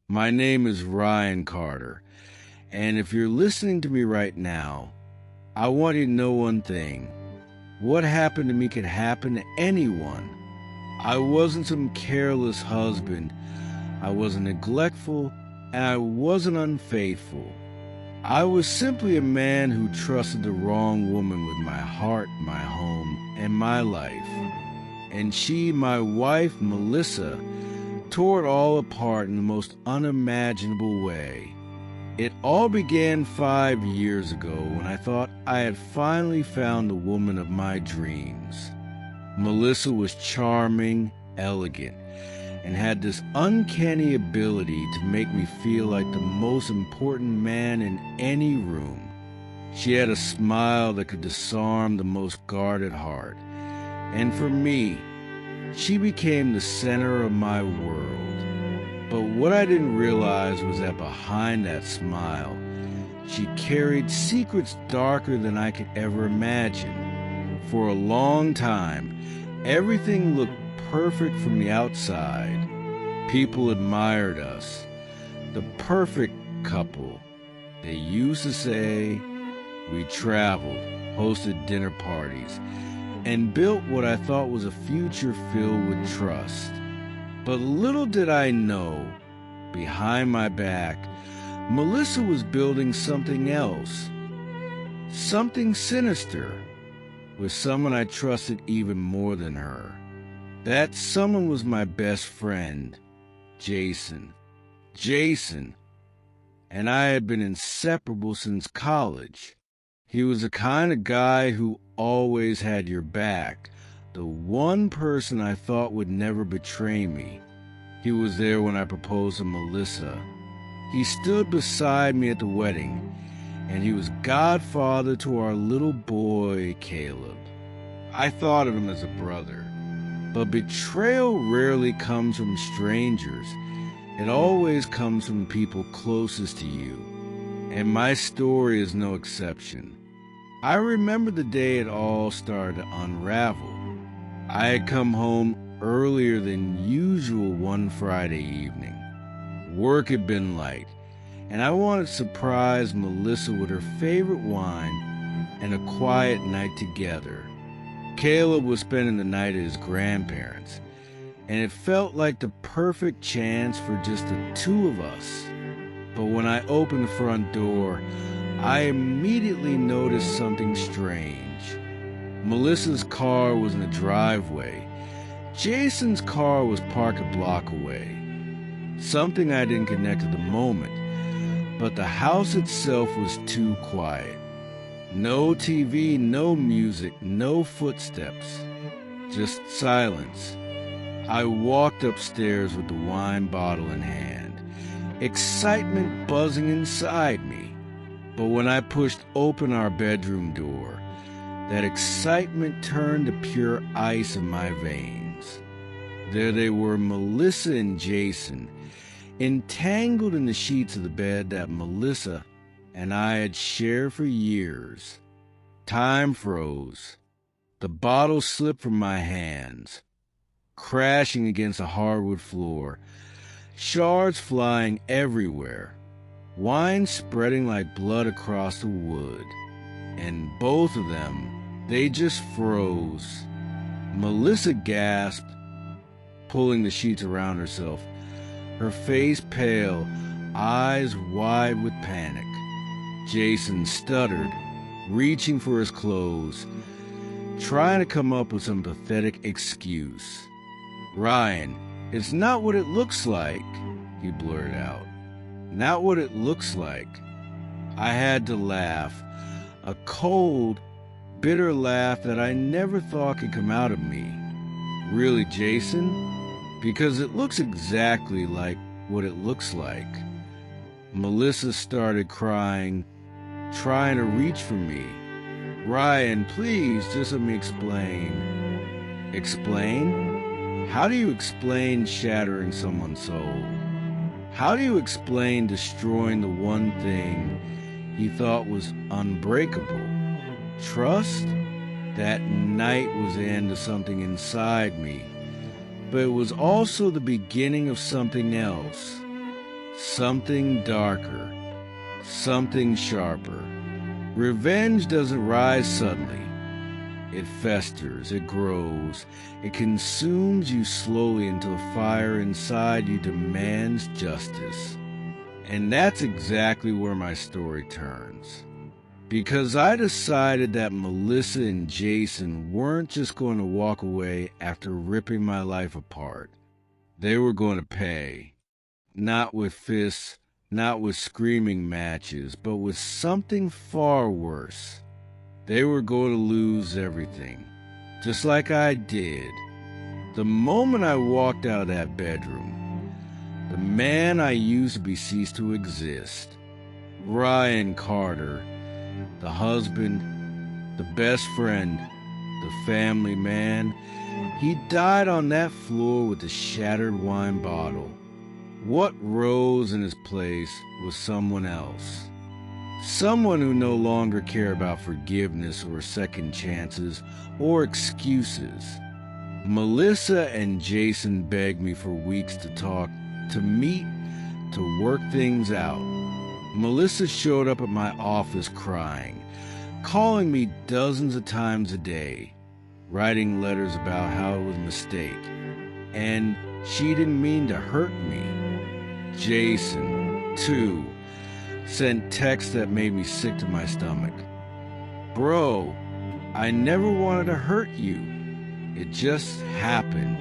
My name is Ryan Carter, and if you're listening to me right now, I want you to know one thing. What happened to me could happen to anyone. I wasn't some careless husband. I wasn't neglectful, and I wasn't unfaithful. I was simply a man who trusted the wrong woman with my heart, my home, and my life. And she, my wife, Melissa, tore it all apart in the most unimaginable way. It all began 5 years ago when I thought I had finally found the woman of my dreams. Melissa was charming, elegant, and had this uncanny ability to make me feel like the most important man in any room. She had a smile that could disarm the most guarded heart. And for me, she became the center of my world. But what I didn't realize was that behind that smile, she carried secrets darker than I could ever imagine. For a long time, everything looked perfect from the outside. People admired us, the perfect couple. They used to say we traveled, hosted dinner parties, and built what I thought was a future filled with trust. But little did I know, behind my back, Melissa was building something else, something sinister, with someone I trusted even more than her. That someone was my best friend, Jason. Jason. And I had been inseparable since college. He was the kind of guy who always had your back, the one person I thought would never betray me. He was there when I proposed to Melissa. He stood beside me at the wedding, and he was godfather to our little boy, Caleb. I thought of him as a brother. But betrayal rarely comes from strangers. It always comes from people closest to you. And my story is no exception. I remember the day it all started to unravel. I had come home earlier than usual one Friday evening. Work had been light, and I wanted to surprise Melissa with her favorite wine and a quiet night together. Caleb was spending the night at his grandparents', and it felt like the perfect chance for just the two of us. But when I opened the front door, I immediately noticed something strange. Melissa's car was in the driveway. Jason's car was parked a block away. Something I didn't connect at the moment, but the house itself was too quiet. No TV, no music, no footsteps, just silence. I walked upstairs with the wine bottle in hand, excitement buzzing inside me. But when I pushed open our bedroom door, that excitement turned to pure ice in my veins. There they were, Melissa and Jason, entangled in the sheets of the bed that Melissa and I had shared for years. Time froze. The bottle slipped from my hands, crashing against the hardwood floor, shards flying everywhere, wine spreading like blood across the wood. And both of them, they just froze. Melissa gasped, pulling the sheets around herself, her face pale, eyes wide with panic. Jason stuttered, reaching for his clothes, trying to come up with some pathetic excuse. "Ryan, it's not what it looks like," he blurted out. "Not what it looks like." I had to laugh, a cold, bitter laugh that I never thought could come out of me. "Really, Jason? Because it looks exactly like what it looks like." Melissa started crying, trying to reach for me. "Ryan, please, just let me explain." "Explain? How do you explain shattering someone's soul? How do you explain destroying the one thing he thought was unbreakable? Trust?" That night was the end of something inside me, but it was also the beginning of something else. something darker, something sharper. Revenge doesn't rise suddenly. It festers, it grows, it consumes you slowly until the fire inside you demands justice. And that's exactly where my story turns. Because I decided that Melissa and Jason weren't just going to walk away after ripping my life apart. They were going to pay. Not with fists, not with screaming matches, but with something far worse. They were going to lose everything, just like I did. The moment I walked out of that bedroom, the man I used to be ceased to exist. Ryan Carter, the husband, the best friend, the family man, he died on that floor with a shattered wine bottle. What rose in his place was someone else. Someone who no longer cared about forgiveness or second chances or excuses. Melissa and Jason begged me for weeks to talk, to meet, to work things out. Melissa showed up at my office crying, calling me dozens of times a day, writing letters about how it was a mistake, and she didn't mean to hurt me. Jason, too, sent texts that made me sick to my stomach. Bro, I never wanted to hurt you. It just happened.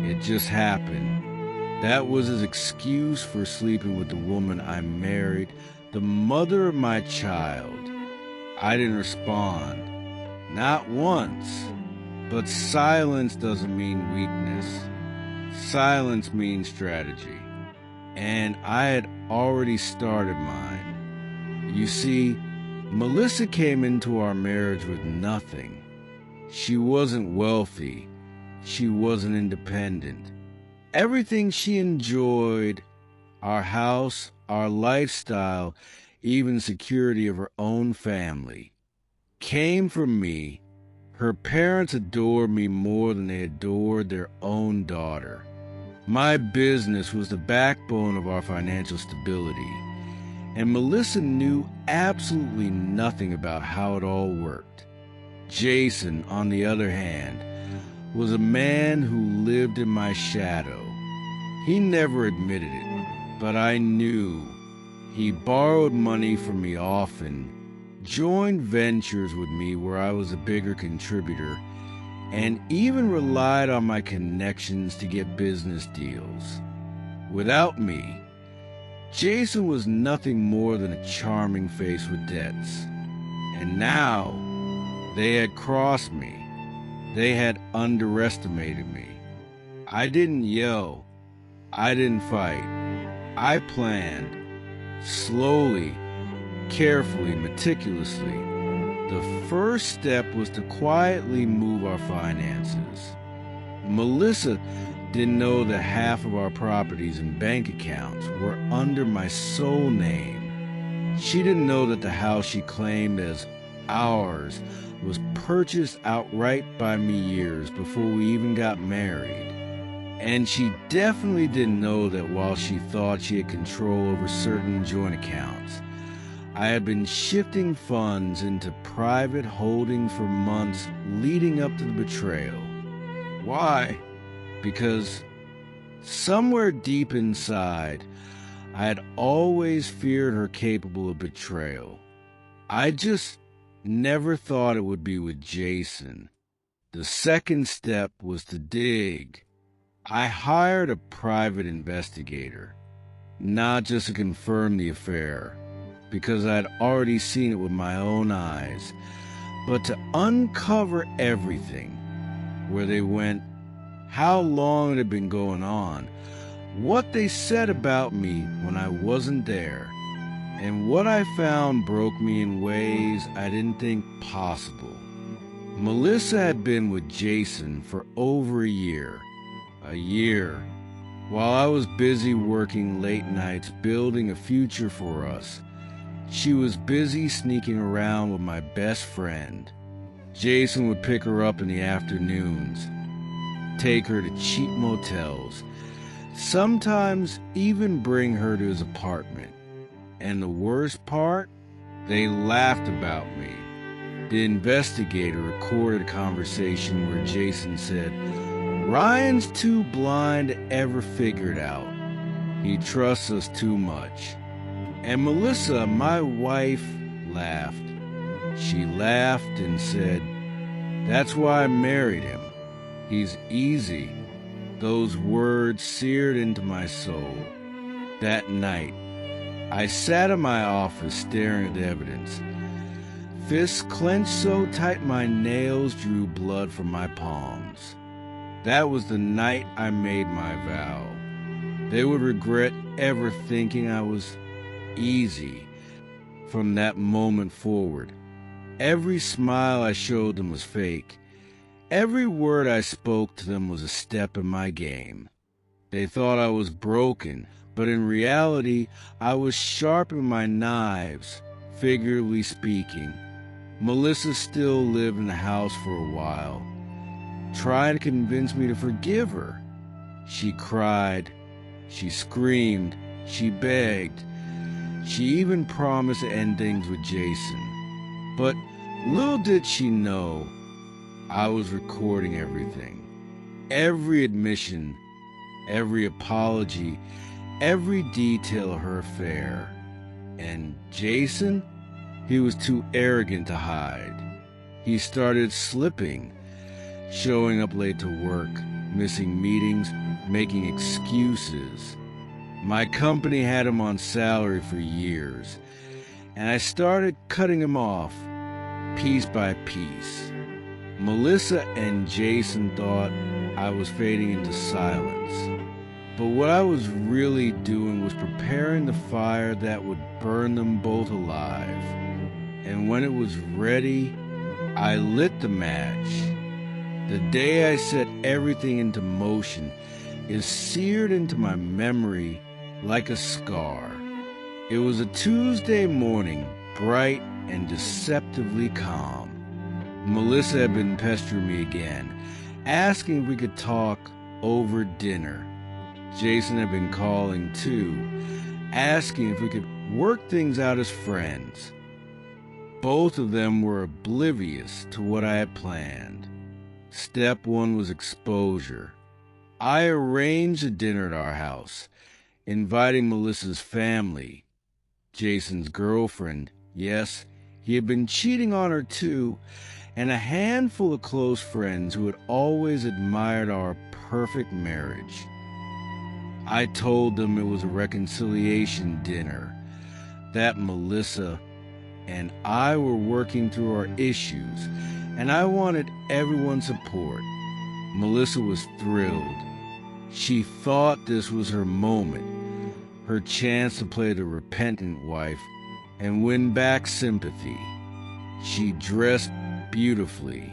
It just happened. That was his excuse for sleeping with the woman I married, the mother of my child. I didn't respond. Not once. But silence doesn't mean weakness. Silence means strategy. And I had already started mine. You see, Melissa came into our marriage with nothing. She wasn't wealthy. She wasn't independent. Everything she enjoyed, our house, our lifestyle, even security of her own family, came from me. Her parents adored me more than they adored their own daughter. My business was the backbone of our financial stability, and Melissa knew absolutely nothing about how it all worked. Jason, on the other hand, was a man who lived in my shadow. He never admitted it, but I knew. He borrowed money from me often, joined ventures with me where I was a bigger contributor, and even relied on my connections to get business deals. Without me, Jason was nothing more than a charming face with debts. And now, they had crossed me. They had underestimated me. I didn't yell. I didn't fight. I planned. Slowly, carefully, meticulously. The first step was to quietly move our finances. Melissa didn't know that half of our properties and bank accounts were under my sole name. She didn't know that the house she claimed as ours was purchased outright by me years before we even got married. And she definitely didn't know that while she thought she had control over certain joint accounts, I had been shifting funds into private holdings for months leading up to the betrayal. Why? Because somewhere deep inside, I had always feared her capable of betrayal. I just never thought it would be with Jason. The second step was to dig. I hired a private investigator, not just to confirm the affair, because I had already seen it with my own eyes, but to uncover everything. Where they went, how long it had been going on, what they said about me when I wasn't there, and what I found broke me in ways I didn't think possible. Melissa had been with Jason for over a year. While I was busy working late nights building a future for us, she was busy sneaking around with my best friend. Jason would pick her up in the afternoons, take her to cheap motels, sometimes even bring her to his apartment. And the worst part? They laughed about me. The investigator recorded a conversation where Jason said, "Ryan's too blind to ever figure it out. He trusts us too much." And Melissa, my wife, laughed. She laughed and said, "That's why I married him. He's easy." Those words seared into my soul. That night, I sat in my office staring at the evidence. Fists clenched so tight my nails drew blood from my palms. That was the night I made my vow. They would regret ever thinking I was easy from that moment forward. Every smile I showed them was fake. Every word I spoke to them was a step in my game. They thought I was broken, but in reality, I was sharpening my knives, figuratively speaking. Melissa still lived in the house for a while, trying to convince me to forgive her. She cried, she screamed, she begged. She even promised to end things with Jason. But little did she know, I was recording everything. Every admission, every apology, every detail of her affair. And Jason? He was too arrogant to hide. He started slipping, showing up late to work, missing meetings, making excuses. My company had him on salary for years, and I started cutting him off, piece by piece. Melissa and Jason thought I was fading into silence. But what I was really doing was preparing the fire that would burn them both alive. And when it was ready, I lit the match. The day I set everything into motion is seared into my memory like a scar. It was a Tuesday morning, bright and deceptively calm. Melissa had been pestering me again, asking if we could talk over dinner. Jason had been calling too, asking if we could work things out as friends. Both of them were oblivious to what I had planned. Step one was exposure. I arranged a dinner at our house, inviting Melissa's family, Jason's girlfriend, yes, he had been cheating on her too, and a handful of close friends who had always admired our perfect marriage. I told them it was a reconciliation dinner, that Melissa and I were working through our issues, and I wanted everyone's support. Melissa was thrilled. She thought this was her moment, her chance to play the repentant wife and win back sympathy. She dressed beautifully,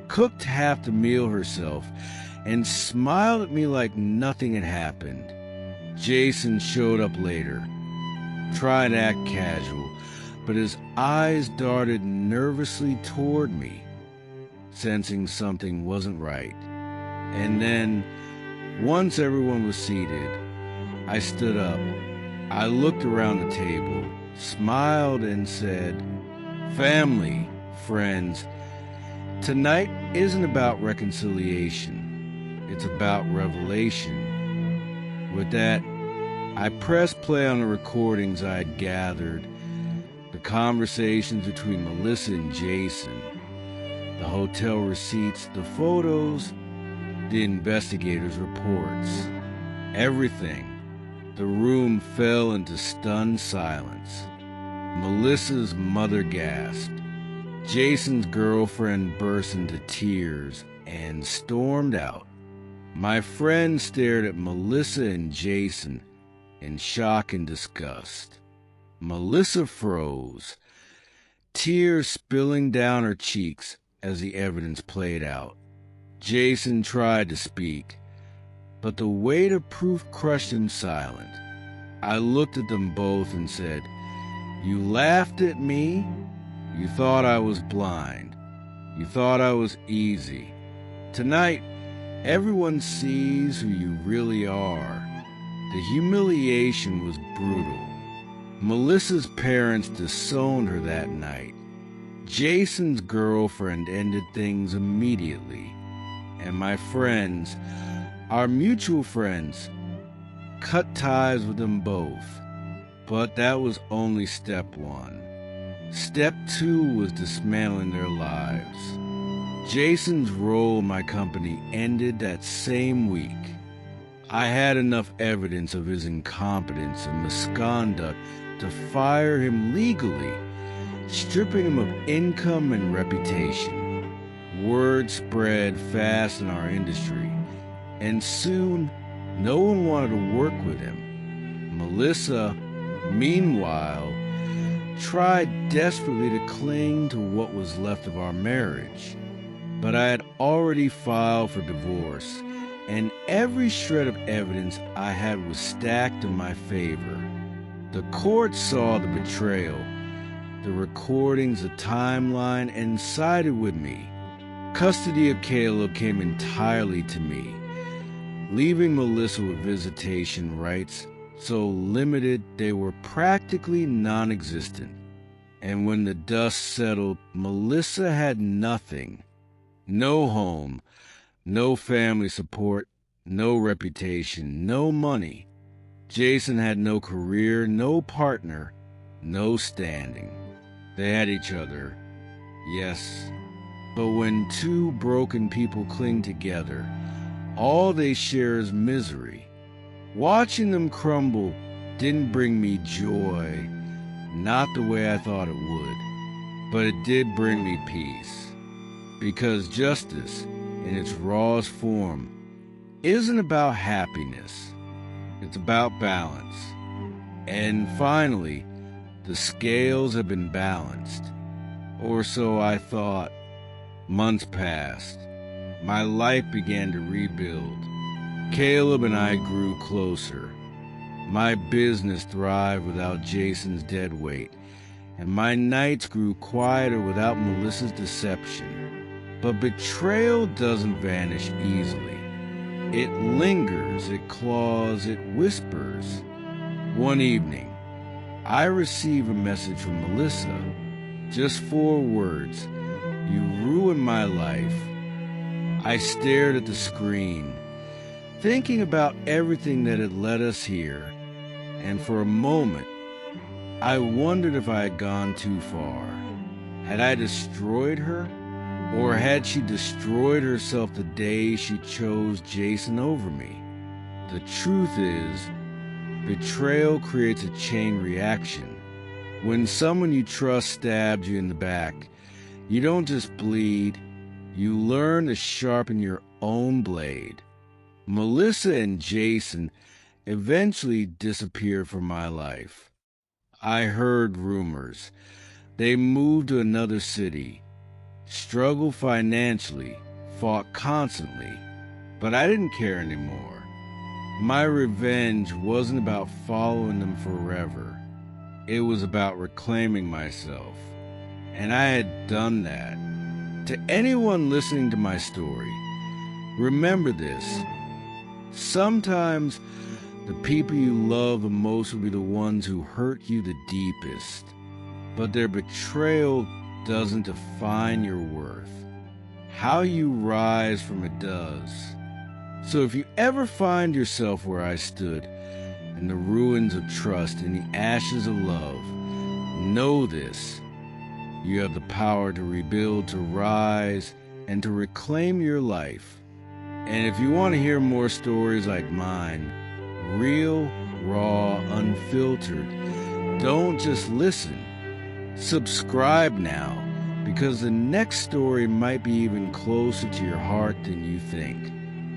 cooked half the meal herself, and smiled at me like nothing had happened. Jason showed up later, trying to act casual, but his eyes darted nervously toward me, sensing something wasn't right. And then, once everyone was seated, I stood up. I looked around the table, smiled, and said, "Family, friends, tonight isn't about reconciliation. It's about revelation." With that, I pressed play on the recordings I had gathered, the conversations between Melissa and Jason, the hotel receipts, the photos, the investigators' reports. Everything. The room fell into stunned silence. Melissa's mother gasped. Jason's girlfriend burst into tears and stormed out. My friend stared at Melissa and Jason in shock and disgust. Melissa froze, tears spilling down her cheeks as the evidence played out. Jason tried to speak, but the weight of proof crushed him silent. I looked at them both and said, "You laughed at me? You thought I was blind. You thought I was easy. Tonight, Everyone sees who you really are. The humiliation was brutal. Melissa's parents disowned her that night. Jason's girlfriend ended things immediately. And my friends, our mutual friends, cut ties with them both. But that was only step one. Step two was dismantling their lives. Jason's role in my company ended that same week. I had enough evidence of his incompetence and misconduct to fire him legally, stripping him of income and reputation. Word spread fast in our industry, and soon no one wanted to work with him. Melissa, meanwhile, tried desperately to cling to what was left of our marriage. But I had already filed for divorce, and every shred of evidence I had was stacked in my favor. The court saw the betrayal, the recordings, the timeline, and sided with me. Custody of Caleb came entirely to me, leaving Melissa with visitation rights so limited they were practically non-existent. And when the dust settled, Melissa had nothing. No home, no family support, no reputation, no money. Jason had no career, no partner, no standing. They had each other, yes, but when two broken people cling together, all they share is misery. Watching them crumble didn't bring me joy, not the way I thought it would, but it did bring me peace. Because justice, in its rawest form, isn't about happiness. It's about balance. And finally, the scales have been balanced. Or so I thought. Months passed. My life began to rebuild. Caleb and I grew closer. My business thrived without Jason's dead weight, and my nights grew quieter without Melissa's deception. But betrayal doesn't vanish easily. It lingers, it claws, it whispers. One evening, I received a message from Melissa. Just 4 words. You ruined my life. I stared at the screen, thinking about everything that had led us here, and for a moment, I wondered if I had gone too far. Had I destroyed her? Or had she destroyed herself the day she chose Jason over me? The truth is, betrayal creates a chain reaction. When someone you trust stabs you in the back, you don't just bleed, you learn to sharpen your own blade. Melissa and Jason eventually disappeared from my life. I heard rumors. They moved to another city, struggled financially, fought constantly, but I didn't care anymore. My revenge wasn't about following them forever. It was about reclaiming myself. And I had done that. To anyone listening to my story, remember this. Sometimes the people you love the most will be the ones who hurt you the deepest. But their betrayal doesn't define your worth. How you rise from it does. So if you ever find yourself where I stood, in the ruins of trust, in the ashes of love, know this. You have the power to rebuild, to rise, and to reclaim your life. And if you want to hear more stories like mine, real, raw, unfiltered, don't just listen. Subscribe now, because the next story might be even closer to your heart than you think.